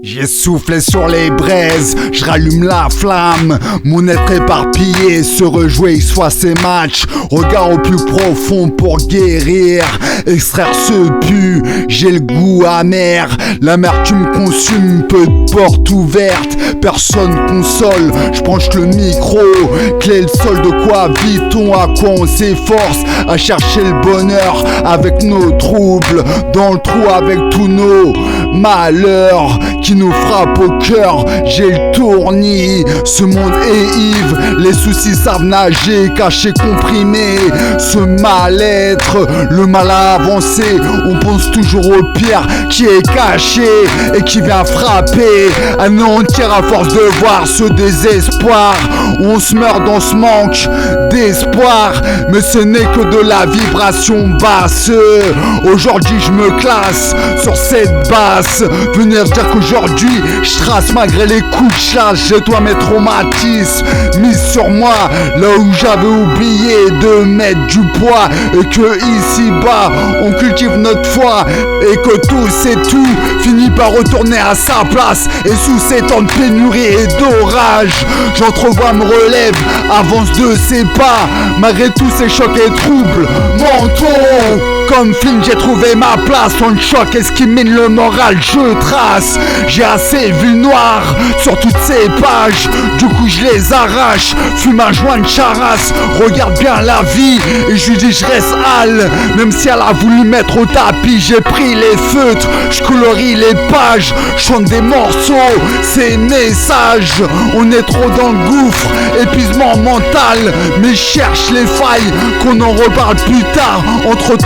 J'ai soufflé sur les braises, je rallume la flamme. Mon être éparpillé se rejouer soit ces matchs. Regard au plus profond pour guérir. Extraire ce pu, j'ai le goût amer. L'amertume consume, peu de portes ouvertes. Personne console, je penche le micro. Clé le sol, de quoi vit-on, à quoi on s'efforce. À chercher le bonheur avec nos troubles. Dans le trou avec tous nos malheurs qui nous frappe au cœur, j'ai le tournis. Ce monde est ivre, les soucis savent nager, cachés, comprimés. Ce mal-être, le mal à avancer, on pense toujours au pire qui est caché et qui vient frapper, anéantir à force de voir ce désespoir. On se meurt dans ce manque d'espoir, mais ce n'est que de la vibration basse. Aujourd'hui je me classe sur cette basse. Venir dire qu'aujourd'hui je trace malgré les coups de chasse. Je dois mes traumatismes mis sur moi, là où j'avais oublié de mettre du poids. Et que ici bas on cultive notre foi, et que tout c'est tout finit par retourner à sa place. Et sous ces temps de pénurie et d'orage, j'entrevois me relève, avance de ses pas, malgré tous ces chocs et troubles mentaux. Comme film j'ai trouvé ma place, on choc et ce qui mine le moral je trace. J'ai assez vu noir sur toutes ces pages, du coup je les arrache. Fume un joint de charasse, regarde bien la vie et je lui dis je reste hal. Même si elle a voulu mettre au tapis, j'ai pris les feutres, je colorie les pages, chante des morceaux, ces messages. On est trop dans le gouffre, épuisement mental, mais cherche les failles, qu'on en reparle plus tard. Entre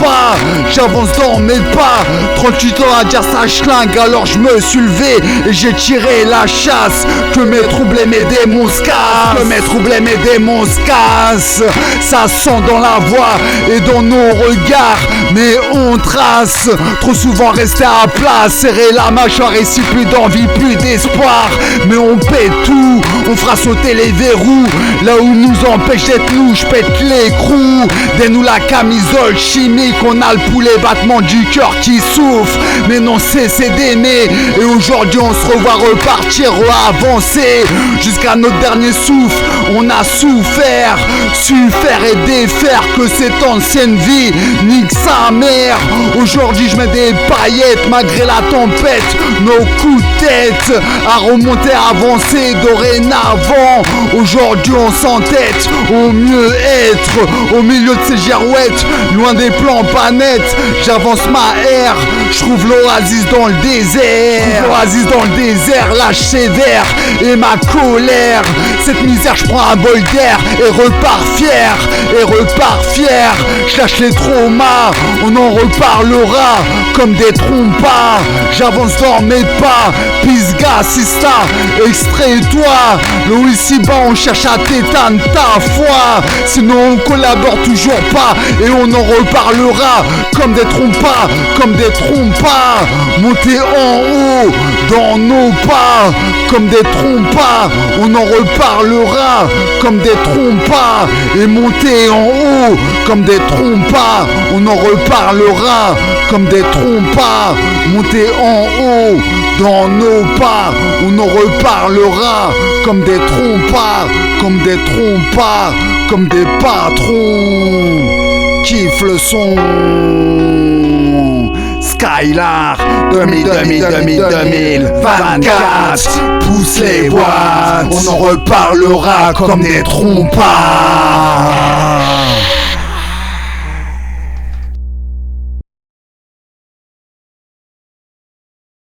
pas, j'avance dans mes pas. 38 ans à dire ça schlingue, alors je me suis levé et j'ai tiré la chasse. Que mes troubles et mes démons se cassent, que mes troubles et mes démons se cassent. Ça sent dans la voix et dans nos regards, mais on trace. Trop souvent resté à plat, serrer la mâchoire ici, plus d'envie, plus d'espoir. Mais on pète tout, on fera sauter les verrous. Là où nous empêche d'être nous, je pète l'écrou. Dès-nous la camisole chimique, on a le poulet, battement du cœur qui souffre, mais non cessez d'aimer. Et aujourd'hui on se revoit repartir, avancer jusqu'à notre dernier souffle. On a souffert, su faire et défaire que cette ancienne vie nique sa mère. Aujourd'hui je mets des paillettes malgré la tempête, nos coups de tête à remonter, avancer dorénavant. Aujourd'hui on s'entête au mieux être, au milieu de ces girouettes, loin des plans pas net. J'avance ma ère, je trouve l'oasis dans le désert. L'oasis dans le désert, lâche sévère et ma colère. Cette misère, je prends un bol d'air et repars fier, et repars fier. Je lâche les traumas, on en reparlera comme des trompas. J'avance dans mes pas, Pisga, Sista, extrais-toi. Là ici-bas on cherche à t'éteindre ta foi, sinon on collabore toujours pas et on en reparlera comme des trompas, comme des trompas. Monter en haut dans nos pas, comme des trompas, on en reparlera comme des trompas. Et monter en haut comme des trompas, on en reparlera comme des trompas. Monter en haut dans nos pas, on en reparlera comme des trompas, comme des trompas, comme des patrons. Kiffe le son. Skylar 2024. Pousse les boîtes, on en reparlera comme des trompas.